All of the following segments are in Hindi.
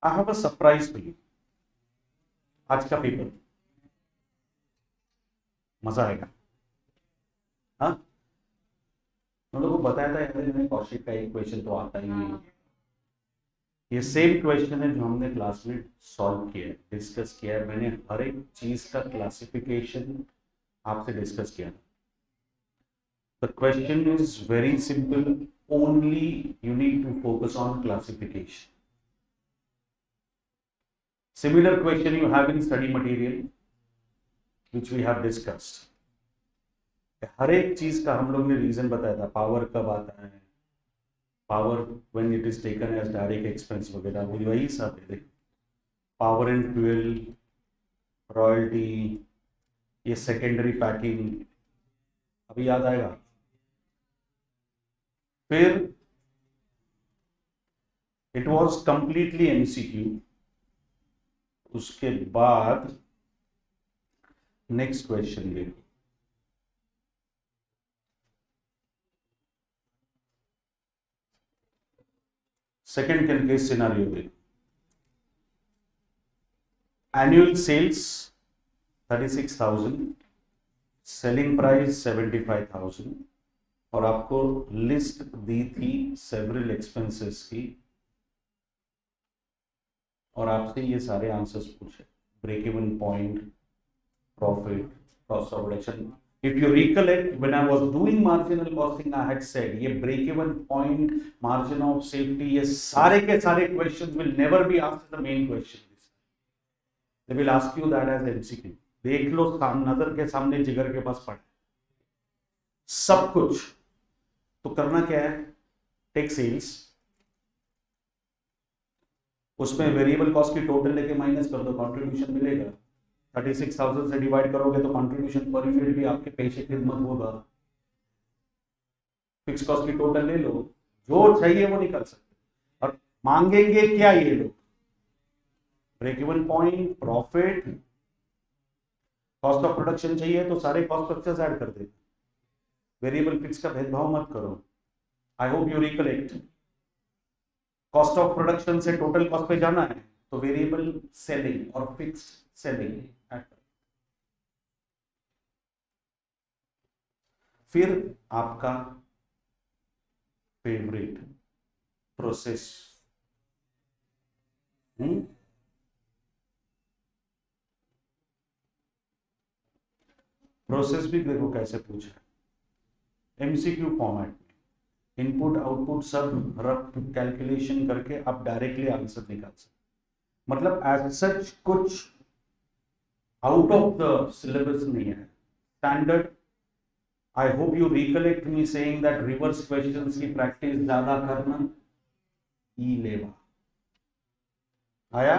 I have a surprise for you. आज का पेपर मजा आएगा। हाँ, हम लोगों को बताया था यार, मैंने कौशिक का एक क्वेश्चन तो आता ही नहीं है। ये सेम क्वेश्चन है जो हमने क्लास में सॉल्व किया है, डिस्कस किया है। मैंने हर एक चीज का क्लासिफिकेशन आपसे डिस्कस किया। The question is very simple, only you need to focus on classification. Similar question you have in study material which we have discussed. हर एक चीज का हम लोग ने रीजन बताया था। पावर कब आता है, power when it is taken as direct expense वगैरह, वही सब है। पावर एंड फ्यूल, रॉयल्टी, ये सेकेंडरी पैकिंग, अभी याद आएगा। फिर इट वाज कंप्लीटली एमसीक्यू। उसके बाद नेक्स्ट क्वेश्चन देखो, सेकेंड केस सिनारियो देखो। एनुअल सेल्स 36,000, सेलिंग प्राइस 75,000, और आपको लिस्ट दी थी सेवरल एक्सपेंसेस की, और आपसे ये सारे आंसर्स पूछे। Break even point, profit, cost of production. If you recollect, when I was doing marginal costing, I had said ये break even point, margin of safety, ये सारे के सारे questions will never be asked the main question. They will ask you that as MCQ. देख लो, नजर के सामने, जिगर के पास पड़ा सब कुछ। तो करना क्या है, टेक सेल्स, उसमें वेरिएबल कॉस्ट की टोटल लेके माइनस कर दो, कंट्रीब्यूशन मिलेगा। 36,000 से डिवाइड करोगे तो कंट्रीब्यूशन पर यूनिट भी आपके पेशे खिदमत होगा। फिक्स कॉस्ट की टोटल ले लो, जो चाहिए वो निकल सकते। और मांगेंगे क्या ये लोग, break even point, profit, cost of production चाहिए तो सारे कॉस्ट स्ट्रक्चर्स ऐड कर दे। वेरिएबल फिक्स का भेदभाव मत करो। I hope you recollect. Cost of production से टोटल कॉस्ट पे जाना है तो वेरिएबल सेलिंग और फिक्स्ड सेलिंग ऐड कर। फिर आपका फेवरेट प्रोसेस, प्रोसेस भी देखो कैसे पूछा है, एमसीक्यू फॉर्मेट में, इनपुट आउटपुट सब रफ कैलकुलेशन करके आप डायरेक्टली आंसर निकाल सकते। मतलब एज सच कुछ आउट ऑफ द सिलेबस नहीं है, standard. I hope you recollect me saying that reverse questions की प्रैक्टिस ज्यादा करना। ई लेवा आया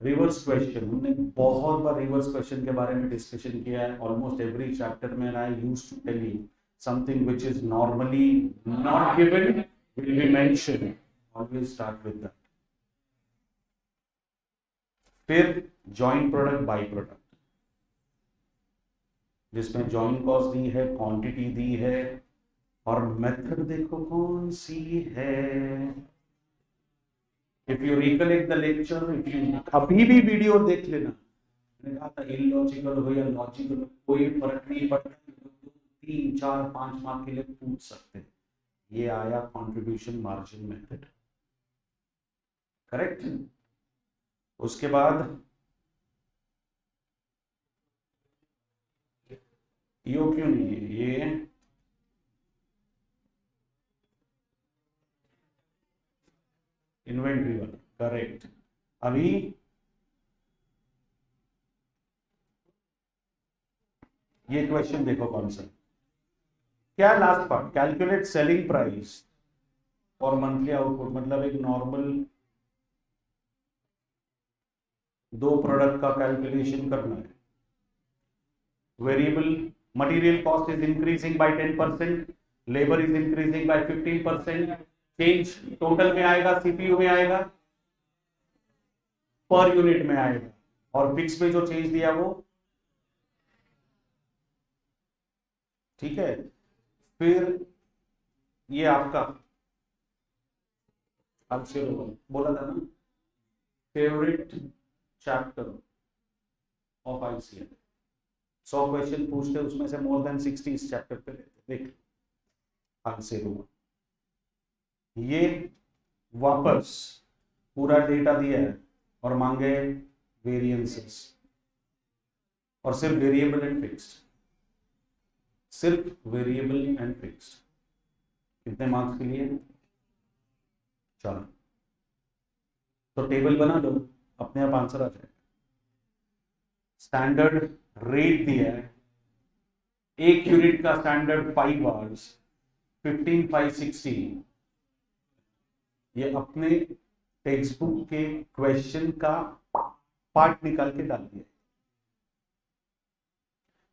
रिवर्स क्वेश्चन, हमने बहुत बार रिवर्स क्वेश्चन के बारे में डिस्कशन किया है, ऑलमोस्ट एवरी चैप्टर में। I used to tell you something which is normally not given will be mentioned. Always start with that. फिर जॉइंट प्रोडक्ट, बाई प्रोडक्ट, जिसमें जॉइंट कॉस्ट दी है, क्वांटिटी दी है, और मेथड देखो कौन सी है। If you recollect the lecture, if you अभी भी वीडियो देख लेना, मैंने कहा था इलॉजिकल हो या लॉजिकल कोई फर्क नहीं पड़ता, 3, 4, 5 मार्क के लिए पूछ सकते हैं। ये आया कंट्रीब्यूशन मार्जिन मेथड, करेक्ट। उसके बाद यो क्यों नहीं है, ये इन्वेंट्री वाला, करेक्ट। अभी ये क्वेश्चन देखो कौन सा क्या, last part, calculate selling price और मंथली आउटपुट। मतलब एक नॉर्मल दो प्रोडक्ट का कैलकुलेशन करना है। Variable material cost is increasing by 10%, labour is increasing by 15%। Change total में आएगा, सीपीयू में आएगा, पर यूनिट में आएगा, और फिक्स में जो चेंज दिया वो, ठीक है। फिर ये आपका बोला था ना, favourite chapter of ICL। 100 question पूछते, उसमें से मोर देन 60 इस चैप्टर पे रहते। देख हाल से हुआ ये, वापस पूरा डेटा दिया है और मांगे वेरिएंसेस, और सिर्फ वेरिएबल एंड फिक्स्ड, सिर्फ वेरिएबल एंड फिक्स्ड। कितने मार्क्स के लिए? 4। तो टेबल बना दो, अपने आप आंसर आ जाएगा। स्टैंडर्ड रेट दिया है, एक यूनिट का स्टैंडर्ड 5 आवर्स, 15,560। ये अपने टेक्स्ट बुक के क्वेश्चन का पार्ट निकाल के डाल दिया।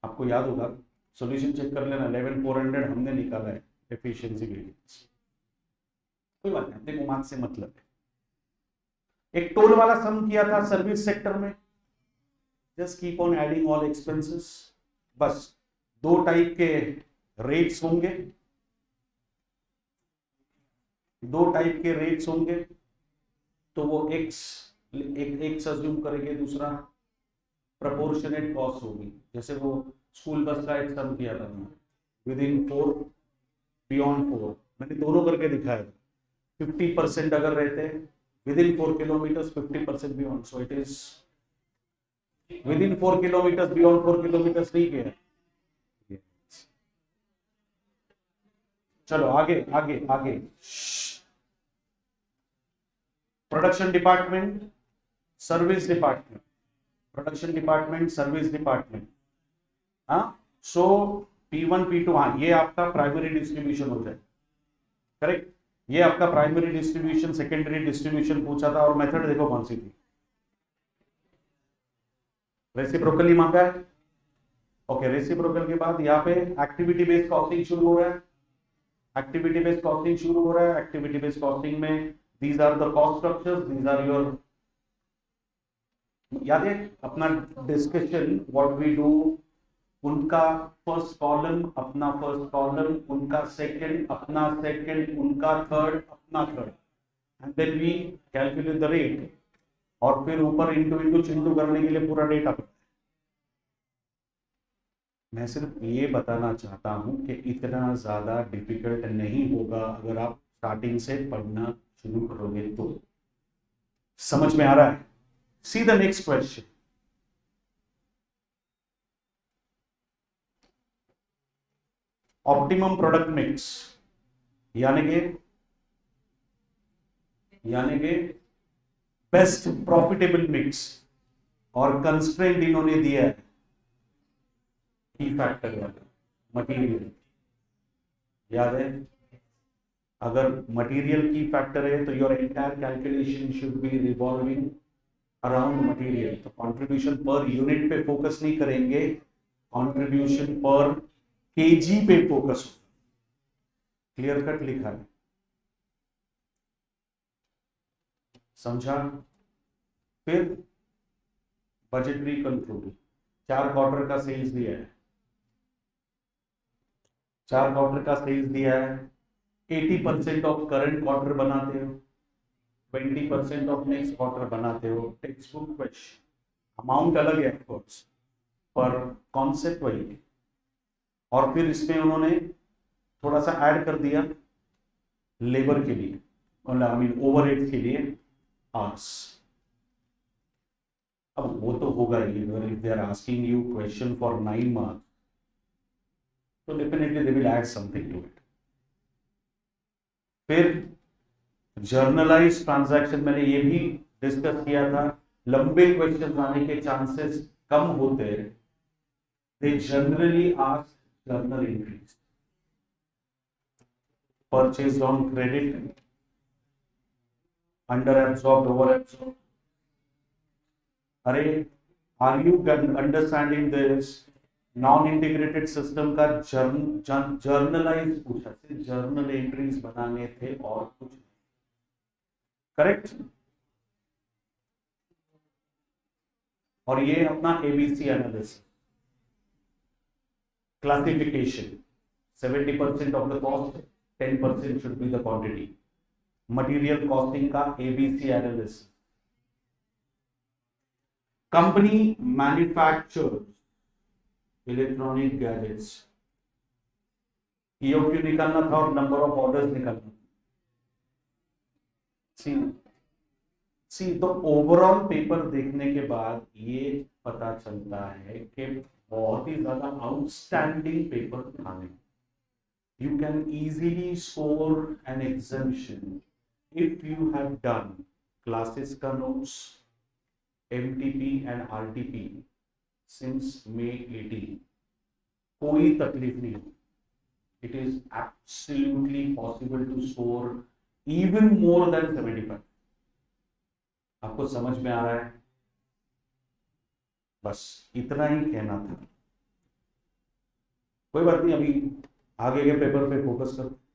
आपको याद होगा, सॉल्यूशन चेक कर लेना, 11,400 हमने निकाला है एफिशिएंसी वेरिएंस। कोई बात नहीं, देखो मार्क्स से मतलब है। एक टोल वाला सम किया था सर्विस सेक्टर में, just keep on adding all expenses. बस 2 टाइप के रेट्स होंगे, 2 टाइप के रेट्स होंगे, तो वो एक अज्यूम करेंगे, दूसरा प्रोपोर्शनेट कॉस्ट होगी। जैसे वो स्कूल बस का एक सम किया था, विद इन 4 बियॉन्ड 4, मैंने दोनों करके दिखाया था। 50% अगर रहते with in 4 kilometre, 50% beyond, so it is with in 4 kilometre, beyond 4 kilometre. ठीक है, चलो आगे आगे आगे। Production department, service department, production department, service department. हाँ, सो P1 P2, हाँ ये आपका प्राइमरी डिस्ट्रीब्यूशन हो जाए, करेक्ट। ये आपका प्राइमरी डिस्ट्रीब्यूशन, सेकेंडरी डिस्ट्रीब्यूशन पूछा था, और मेथड देखो कौन सी थी, रेसिप्रोकली मांगा है। ओके, रेसिप्रोकल के बाद यहाँ पे एक्टिविटी बेस्ड कॉस्टिंग शुरू हो रहा है। एक्टिविटी बेस्ड कॉस्टिंग शुरू हो रहा है। एक्टिविटी बेस्ड कॉस्टिंग में these are the cost structures, these are your, याद है अपना डिस्कशन व्हाट वी डू, उनका फर्स्ट कॉलम अपना फर्स्ट कॉलम, उनका सेकंड अपना सेकंड, उनका थर्ड अपना third, and then we calculate the rate, और फिर ऊपर इंटू इंटू चिंटू करने के लिए पूरा डेटा। मैं सिर्फ ये बताना चाहता हूं कि इतना ज्यादा डिफिकल्ट नहीं होगा अगर आप स्टार्टिंग से पढ़ना शुरू करोगे तो। समझ में आ रहा है? See the next question. Optimum product mix, यानी के बेस्ट प्रॉफिटेबल मिक्स, और कंस्ट्रेंट इन्होंने दिया है की फैक्टर वाला मटेरियल। याद है, अगर मटेरियल की फैक्टर है तो your entire calculation should be revolving around material. तो कंट्रीब्यूशन पर यूनिट पे फोकस नहीं करेंगे, कंट्रीब्यूशन पर केजी पे फोकस। क्लियर कट लिखा है, समझा? फिर बजटरी कंट्रोल, 4 क्वार्टर का सेल्स दिया है, 4 क्वार्टर का सेल्स दिया है। 80% ऑफ करंट क्वार्टर बनाते हो, 20% ऑफ नेक्स्ट क्वार्टर बनाते हो। टेक्स्ट बुक क्वेश्चन, अमाउंट अलग है ऑफकोर्स, पर कॉन्सेप्ट वही है। और फिर इसमें उन्होंने थोड़ा सा ऐड कर दिया लेबर के लिए, आई मीन ओवरहेड्स के लिए आवर्स। अब वो तो होगा ही, if they are asking you question for 9 marks, तो definitely they will add something to it. फिर जर्नलाइज ट्रांजैक्शन, मैंने ये भी डिस्कस किया था, लंबे क्वेश्चन आने के चांसेस कम होते हैं। They generally ask journal entries, purchase on credit, under absorb, over absorb. अरे are you understanding this? Non integrated system का जर्नलाइज पूछा, सिर्फ जर्नल एंट्रीज बनाने थे और कुछ नहीं, करेक्ट। और ये अपना ABC analysis, classification, 70% of the cost, 10% should be the quantity. Material costing का ABC analysis, company manufacture electronic gadgets, EOQ निकालना था और नंबर ऑफ ऑर्डर्स निकालना। सी सी तो ओवरऑल पेपर देखने के बाद ये पता चलता है कि बहुत ही ज्यादा आउटस्टैंडिंग पेपर था नहीं। You can easily score an exemption if you have done classes का notes, MTP and RTP since May 18। कोई तकलीफ नहीं हो। It is absolutely possible to score even more than 75। आपको समझ में आ रहा है? बस इतना ही कहना था। कोई बात नहीं, अभी आगे के पेपर पे फोकस करते।